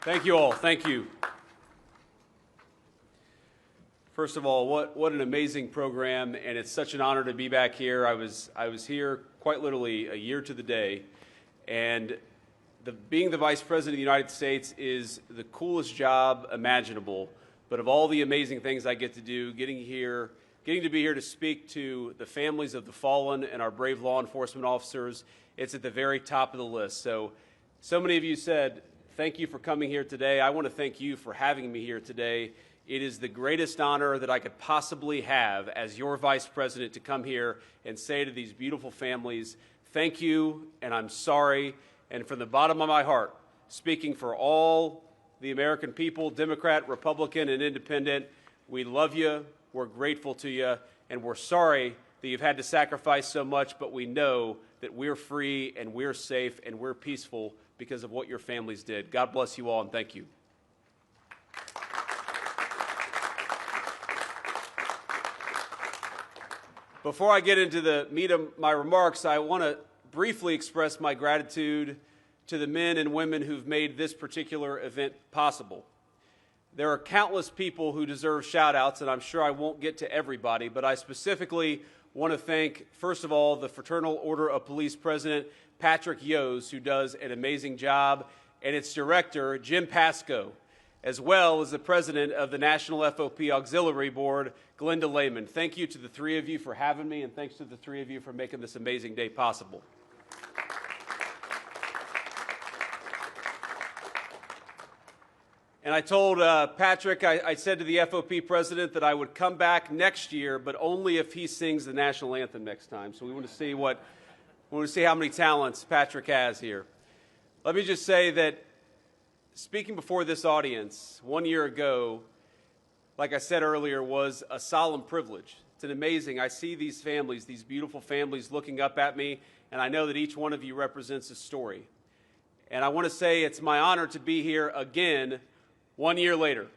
Thank you all. Thank you. First of all, what an amazing program, and it's such an honor to be back here. I was here quite literally a year to the day, and being the Vice President of the United States is the coolest job imaginable. But of all the amazing things I get to do, getting to be here to speak to the families of the fallen and our brave law enforcement officers, it's at the very top of the list. So many of you said, thank you for coming here today. I want to thank you for having me here today. It is the greatest honor that I could possibly have as your Vice President to come here and say to these beautiful families, thank you, and I'm sorry. And from the bottom of my heart, speaking for all the American people, Democrat, Republican, and Independent, we love you, we're grateful to you, and we're sorry that you've had to sacrifice so much, but we know that we're free and we're safe and we're peaceful because of what your families did. God bless you all, and thank you. Before I get into the meat of my remarks, I want to briefly express my gratitude to the men and women who've made this particular event possible. There are countless people who deserve shout-outs, and I'm sure I won't get to everybody, but I specifically want to thank, first of all, the Fraternal Order of Police President Patrick Yose, who does an amazing job, and its director, Jim Pasco, as well as the president of the National FOP Auxiliary Board, Glenda Lehman. Thank you to the three of you for having me, and thanks to the three of you for making this amazing day possible. And I told Patrick, I said to the FOP president that I would come back next year, but only if he sings the national anthem next time. So we want to see how many talents Patrick has here. Let me just say that speaking before this audience 1 year ago, like I said earlier, was a solemn privilege. It's an amazing, I see these families, these beautiful families looking up at me, and I know that each one of you represents a story. And I want to say it's my honor to be here again 1 year later.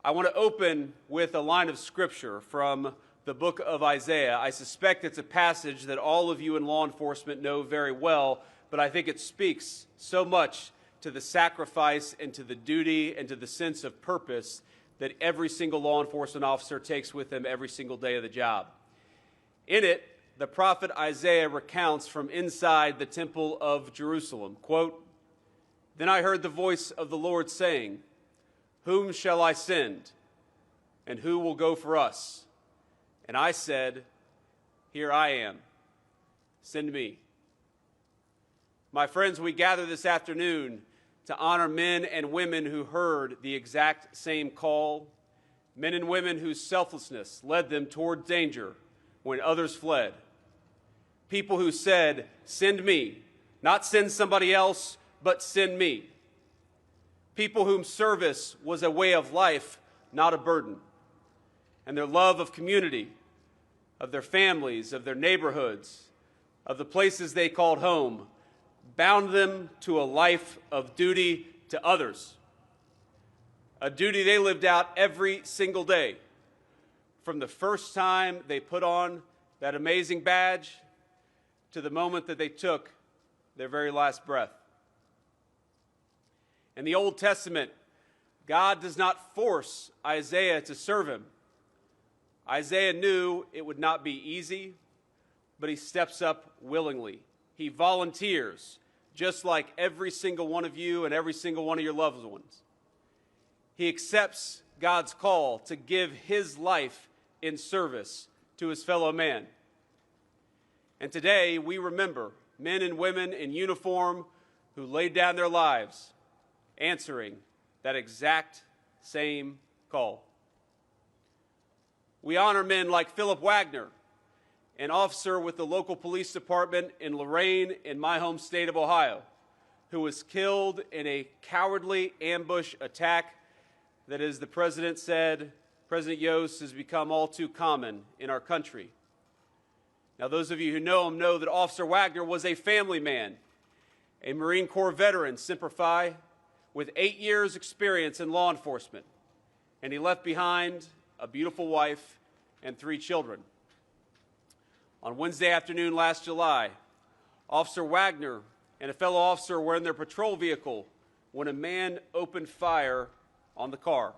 I want to open with a line of scripture from the book of Isaiah. I suspect it's a passage that all of you in law enforcement know very well, but I think it speaks so much to the sacrifice and to the duty and to the sense of purpose that every single law enforcement officer takes with them every single day of the job. In it, the prophet Isaiah recounts from inside the temple of Jerusalem, quote, "Then I heard the voice of the Lord saying, 'Whom shall I send? And who will go for us?' And I said, 'Here I am. Send me.'" My friends, we gather this afternoon to honor men and women who heard the exact same call, men and women whose selflessness led them toward danger when others fled. People who said, "Send me," not send somebody else, but send me. People whom service was a way of life, not a burden. And their love of community, of their families, of their neighborhoods, of the places they called home, bound them to a life of duty to others. A duty they lived out every single day, from the first time they put on that amazing badge to the moment that they took their very last breath. In the Old Testament, God does not force Isaiah to serve him. Isaiah knew it would not be easy, but he steps up willingly. He volunteers, just like every single one of you and every single one of your loved ones. He accepts God's call to give his life in service to his fellow man. And today we remember men and women in uniform who laid down their lives answering that exact same call. We honor men like Philip Wagner, an officer with the local police department in Lorain in my home state of Ohio, who was killed in a cowardly ambush attack that, as the president said, President Yose, has become all too common in our country. Now, those of you who know him know that Officer Wagner was a family man, a Marine Corps veteran, Semper Fi, with 8 years' experience in law enforcement, and he left behind a beautiful wife and 3 children. On Wednesday afternoon last July, Officer Wagner and a fellow officer were in their patrol vehicle when a man opened fire on the car.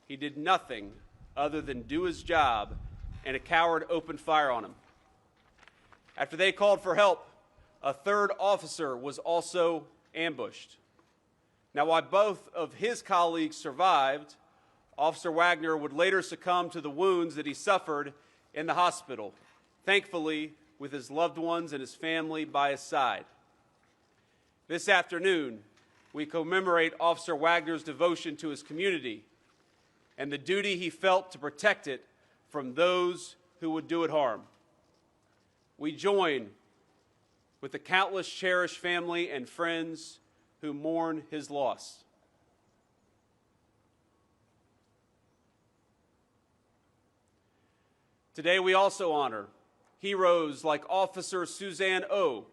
He did nothing other than do his job, and a coward opened fire on him. After they called for help, a third officer was also ambushed. Now, while both of his colleagues survived, Officer Wagner would later succumb to the wounds that he suffered in the hospital, thankfully with his loved ones and his family by his side. This afternoon, we commemorate Officer Wagner's devotion to his community and the duty he felt to protect it from those who would do it harm. We join with the countless cherished family and friends who mourn his loss. Today we also honor heroes like Officer Suzanne O,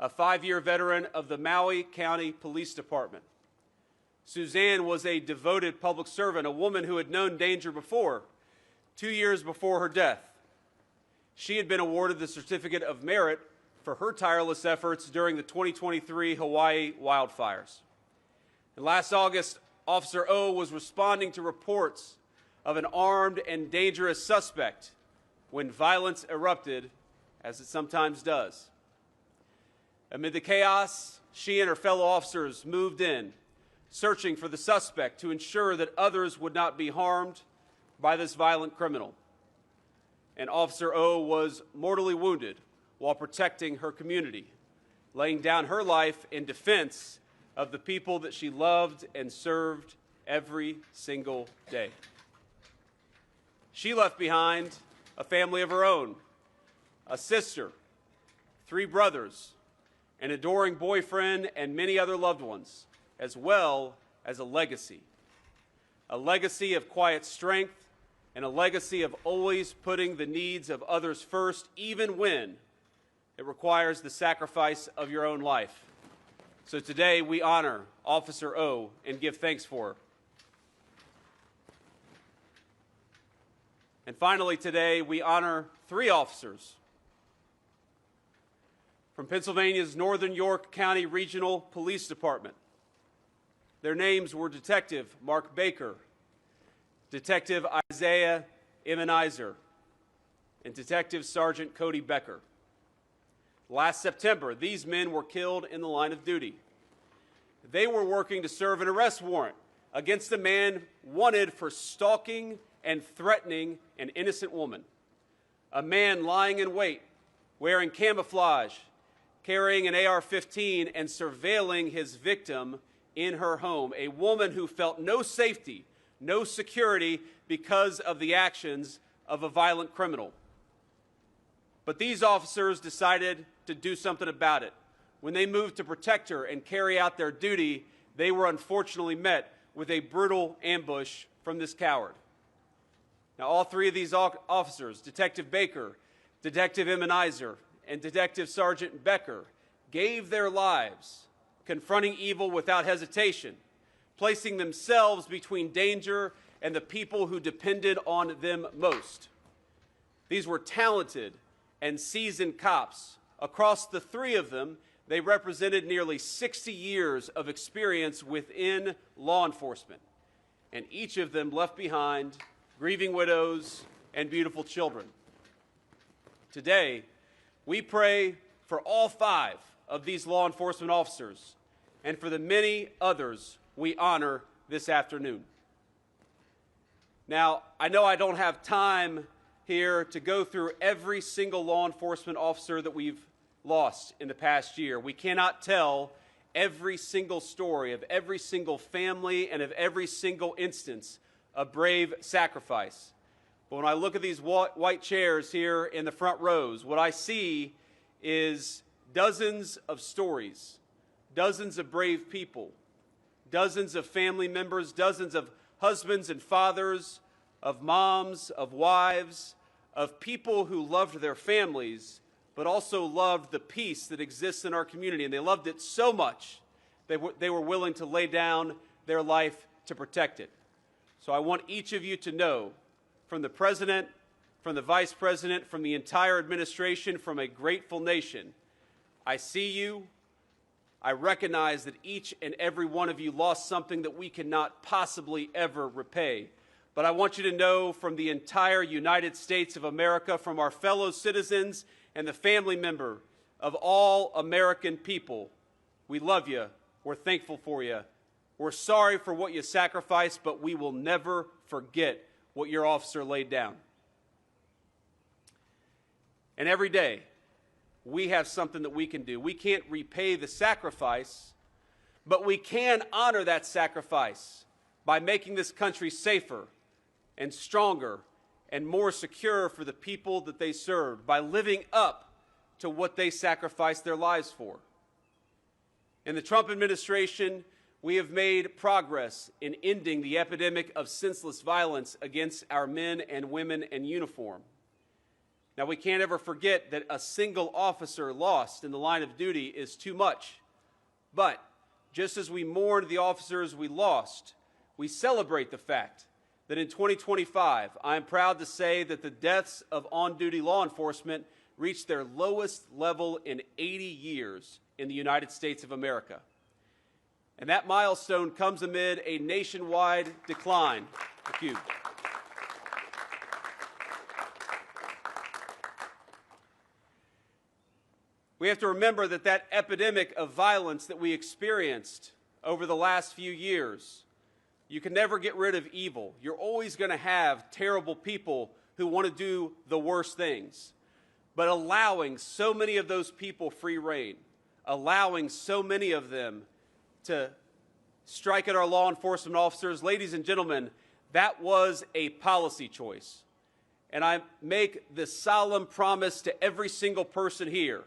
a 5-year veteran of the Maui County Police Department. Suzanne was a devoted public servant, a woman who had known danger before, 2 years before her death. She had been awarded the Certificate of Merit for her tireless efforts during the 2023 Hawaii wildfires. And last August, Officer O was responding to reports of an armed and dangerous suspect when violence erupted, as it sometimes does. Amid the chaos, she and her fellow officers moved in, searching for the suspect to ensure that others would not be harmed by this violent criminal. And Officer O was mortally wounded while protecting her community, laying down her life in defense of the people that she loved and served every single day. She left behind a family of her own, a sister, 3 brothers, an adoring boyfriend, and many other loved ones, as well as a legacy of quiet strength and a legacy of always putting the needs of others first, even when it requires the sacrifice of your own life. So today we honor Officer O and give thanks for her. And finally today we honor 3 officers from Pennsylvania's Northern York County Regional Police Department. Their names were Detective Mark Baker, Detective Isaiah Immunizer, and Detective Sergeant Cody Becker. Last September, these men were killed in the line of duty. They were working to serve an arrest warrant against a man wanted for stalking and threatening an innocent woman. A man lying in wait, wearing camouflage, carrying an AR-15 and surveilling his victim in her home, a woman who felt no safety, no security because of the actions of a violent criminal. But these officers decided to do something about it. When they moved to protect her and carry out their duty, they were unfortunately met with a brutal ambush from this coward. Now, all 3 of these officers, Detective Baker, Detective Immunizer, and Detective Sergeant Becker, gave their lives confronting evil without hesitation, placing themselves between danger and the people who depended on them most. These were talented and seasoned cops. Across the 3 of them, they represented nearly 60 years of experience within law enforcement, and each of them left behind grieving widows and beautiful children. Today, we pray for all 5 of these law enforcement officers and for the many others we honor this afternoon. Now, I know I don't have time here to go through every single law enforcement officer that we've lost in the past year. We cannot tell every single story of every single family and of every single instance of brave sacrifice. But when I look at these white chairs here in the front rows, what I see is dozens of stories, dozens of brave people, dozens of family members, dozens of husbands and fathers, of moms, of wives, of people who loved their families, but also loved the peace that exists in our community. And they loved it so much they were willing to lay down their life to protect it. So I want each of you to know, from the President, from the Vice President, from the entire administration, from a grateful nation, I see you, I recognize that each and every one of you lost something that we cannot possibly ever repay. But I want you to know from the entire United States of America, from our fellow citizens and the family member of all American people, we love you, we're thankful for you, we're sorry for what you sacrificed, but we will never forget what your officer laid down. And every day, we have something that we can do. We can't repay the sacrifice, but we can honor that sacrifice by making this country safer and stronger and more secure for the people that they served, by living up to what they sacrificed their lives for. In the Trump administration, we have made progress in ending the epidemic of senseless violence against our men and women in uniform. Now, we can't ever forget that a single officer lost in the line of duty is too much. But just as we mourn the officers we lost, we celebrate the fact that in 2025, I am proud to say that the deaths of on-duty law enforcement reached their lowest level in 80 years in the United States of America. And that milestone comes amid a nationwide decline. Thank you. We have to remember that that epidemic of violence that we experienced over the last few years, you can never get rid of evil. You're always going to have terrible people who want to do the worst things. But allowing so many of those people free rein, allowing so many of them to strike at our law enforcement officers, ladies and gentlemen, that was a policy choice. And I make this solemn promise to every single person here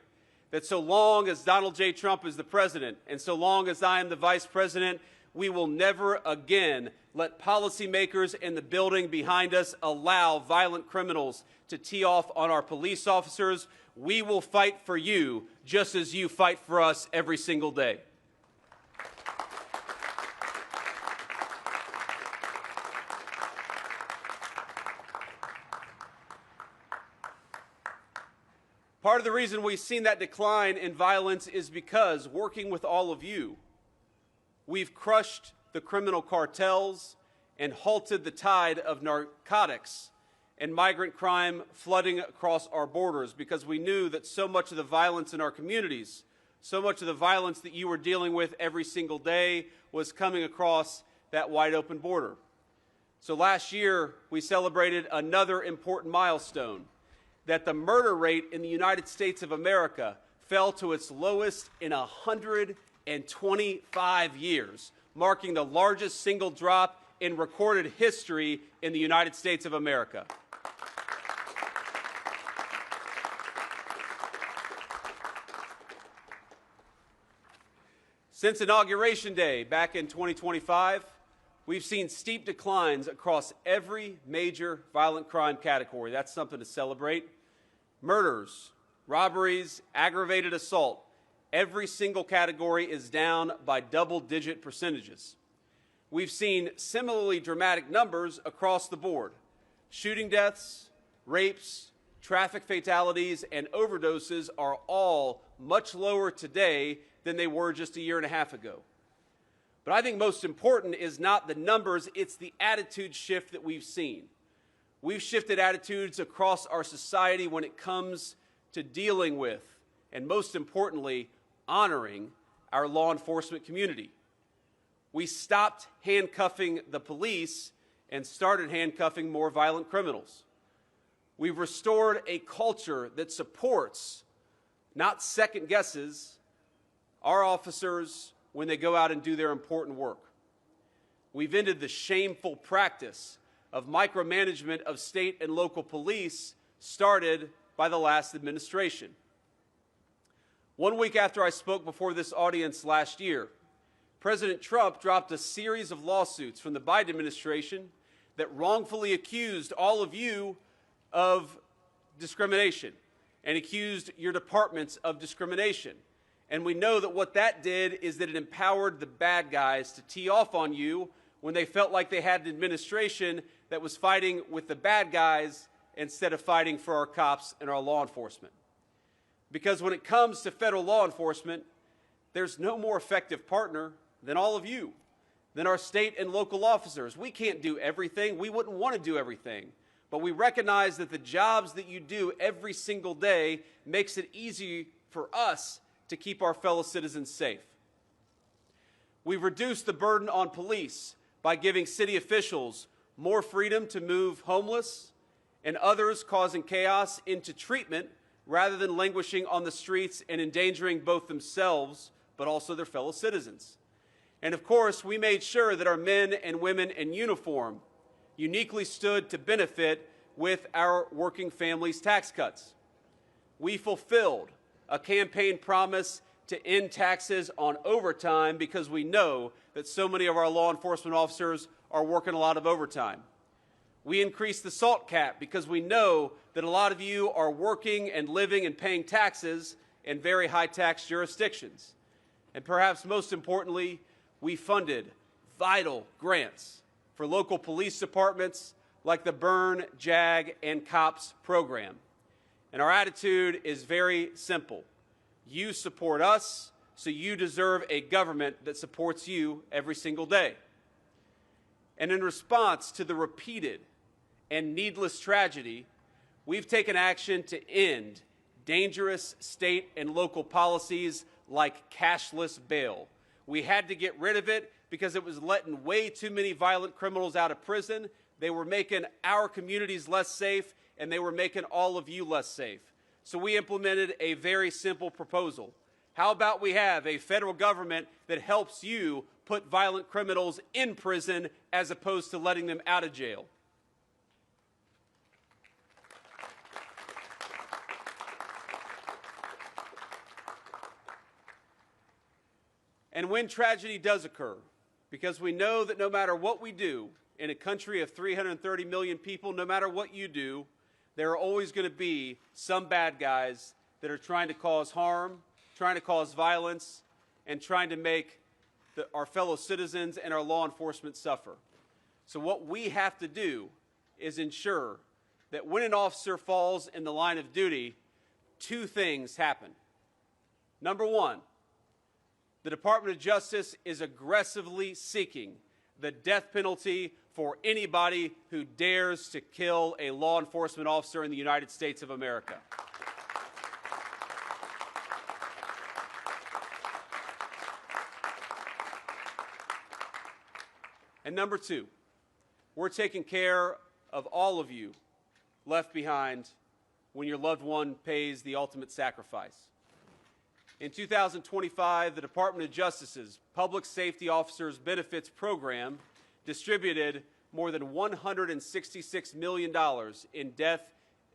that so long as Donald J. Trump is the president and so long as I am the vice president, we will never again let policymakers in the building behind us allow violent criminals to tee off on our police officers. We will fight for you just as you fight for us every single day. Part of the reason we've seen that decline in violence is because, working with all of you, we've crushed the criminal cartels and halted the tide of narcotics and migrant crime flooding across our borders, because we knew that so much of the violence in our communities, so much of the violence that you were dealing with every single day was coming across that wide open border. So last year, we celebrated another important milestone, that the murder rate in the United States of America fell to its lowest in 125 years, marking the largest single drop in recorded history in the United States of America. Since Inauguration Day back in 2025, we've seen steep declines across every major violent crime category. That's something to celebrate. Murders, robberies, aggravated assault, every single category is down by double-digit percentages. We've seen similarly dramatic numbers across the board. Shooting deaths, rapes, traffic fatalities, and overdoses are all much lower today than they were just a year and a half ago. But I think most important is not the numbers, it's the attitude shift that we've seen. We've shifted attitudes across our society when it comes to dealing with, and most importantly, honoring our law enforcement community. We stopped handcuffing the police and started handcuffing more violent criminals. We've restored a culture that supports, not second guesses, our officers when they go out and do their important work. We've ended the shameful practice of micromanagement of state and local police started by the last administration. 1 week after I spoke before this audience last year, President Trump dropped a series of lawsuits from the Biden administration that wrongfully accused all of you of discrimination and accused your departments of discrimination. And we know that what that did is that it empowered the bad guys to tee off on you when they felt like they had an administration that was fighting with the bad guys instead of fighting for our cops and our law enforcement. Because when it comes to federal law enforcement, there's no more effective partner than all of you, than our state and local officers. We can't do everything. We wouldn't want to do everything. But we recognize that the jobs that you do every single day makes it easy for us to keep our fellow citizens safe. We've reduced the burden on police by giving city officials more freedom to move homeless and others causing chaos into treatment rather than languishing on the streets and endangering both themselves but also their fellow citizens. And of course, we made sure that our men and women in uniform uniquely stood to benefit with our working families' tax cuts. We fulfilled a campaign promise to end taxes on overtime because we know that so many of our law enforcement officers are working a lot of overtime. We increased the SALT cap because we know that a lot of you are working and living and paying taxes in very high tax jurisdictions. And perhaps most importantly, we funded vital grants for local police departments like the Burn, JAG, and COPS program. And our attitude is very simple. You support us, so you deserve a government that supports you every single day. And in response to the repeated and needless tragedy, we've taken action to end dangerous state and local policies like cashless bail. We had to get rid of it because it was letting way too many violent criminals out of prison. They were making our communities less safe, and they were making all of you less safe. So we implemented a very simple proposal. How about we have a federal government that helps you put violent criminals in prison as opposed to letting them out of jail? And when tragedy does occur, because we know that no matter what we do in a country of 330 million people, no matter what you do, there are always going to be some bad guys that are trying to cause harm, trying to cause violence, and trying to make our fellow citizens and our law enforcement suffer. So what we have to do is ensure that when an officer falls in the line of duty, two things happen. Number one, the Department of Justice is aggressively seeking the death penalty for anybody who dares to kill a law enforcement officer in the United States of America. And number two, we're taking care of all of you left behind when your loved one pays the ultimate sacrifice. In 2025, the Department of Justice's Public Safety Officers Benefits Program distributed more than $166 million in death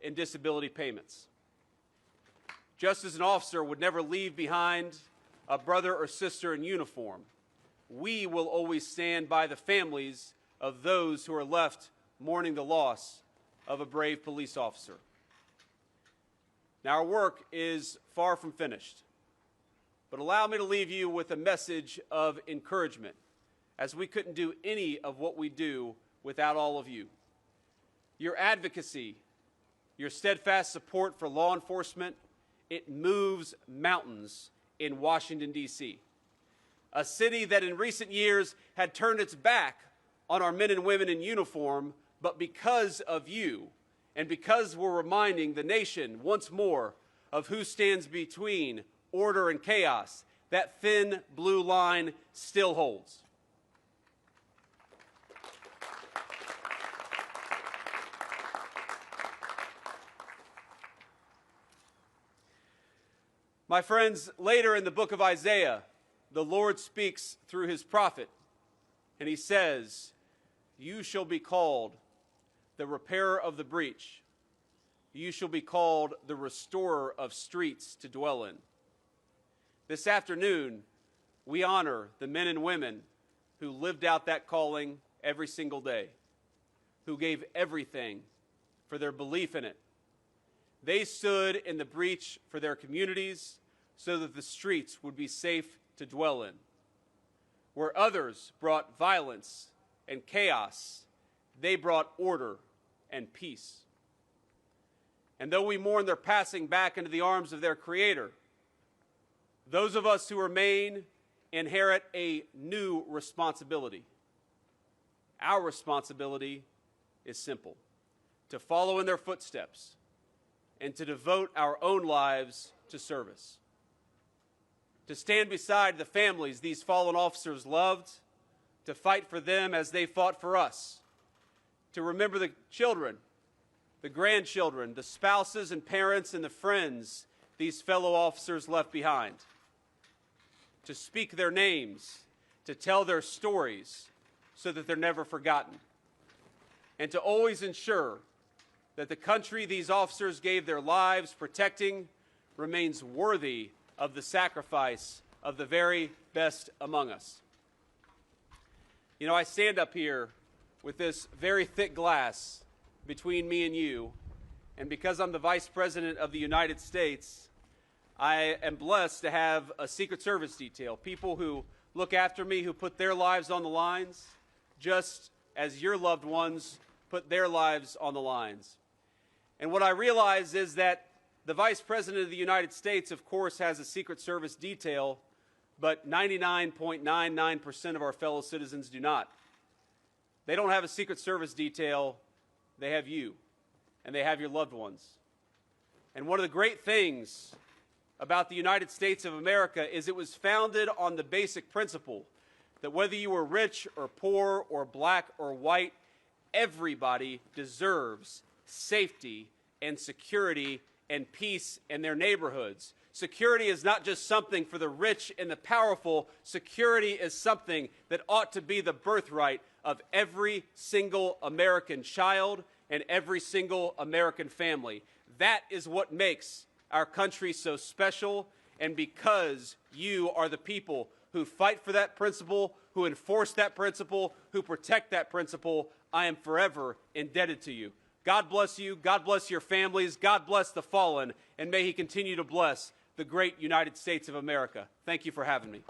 and disability payments. Just as an officer would never leave behind a brother or sister in uniform, we will always stand by the families of those who are left mourning the loss of a brave police officer. Now, our work is far from finished. But allow me to leave you with a message of encouragement, as we couldn't do any of what we do without all of you. Your advocacy, your steadfast support for law enforcement, it moves mountains in Washington, D.C., a city that in recent years had turned its back on our men and women in uniform, but because of you, and because we're reminding the nation once more of who stands between order and chaos, that thin blue line still holds. My friends, later in the book of Isaiah, the Lord speaks through his prophet, and he says, "You shall be called the repairer of the breach. You shall be called the restorer of streets to dwell in." This afternoon, we honor the men and women who lived out that calling every single day, who gave everything for their belief in it. They stood in the breach for their communities so that the streets would be safe to dwell in. Where others brought violence and chaos, they brought order and peace. And though we mourn their passing back into the arms of their Creator, Those of us who remain inherit a new responsibility. Our responsibility is simple: to follow in their footsteps and to devote our own lives to service. To stand beside the families these fallen officers loved, to fight for them as they fought for us, to remember the children, the grandchildren, the spouses and parents and the friends these fellow officers left behind, to speak their names, to tell their stories so that they're never forgotten, and to always ensure that the country these officers gave their lives protecting remains worthy of the sacrifice of the very best among us. You know, I stand up here with this very thick glass between me and you, and because I'm the Vice President of the United States, I am blessed to have a Secret Service detail, people who look after me, who put their lives on the lines, just as your loved ones put their lives on the lines. And what I realize is that the Vice President of the United States, of course, has a Secret Service detail, but 99.99% of our fellow citizens do not. They don't have a Secret Service detail. They have you, and they have your loved ones. And one of the great things about the United States of America is it was founded on the basic principle that whether you were rich or poor or black or white, everybody deserves safety and security and peace in their neighborhoods. Security is not just something for the rich and the powerful. Security is something that ought to be the birthright of every single American child and every single American family. That is what makes our country so special, and because you are the people who fight for that principle, who enforce that principle, who protect that principle, I am forever indebted to you. God bless you. God bless your families. God bless the fallen, and may He continue to bless the great United States of America. Thank you for having me.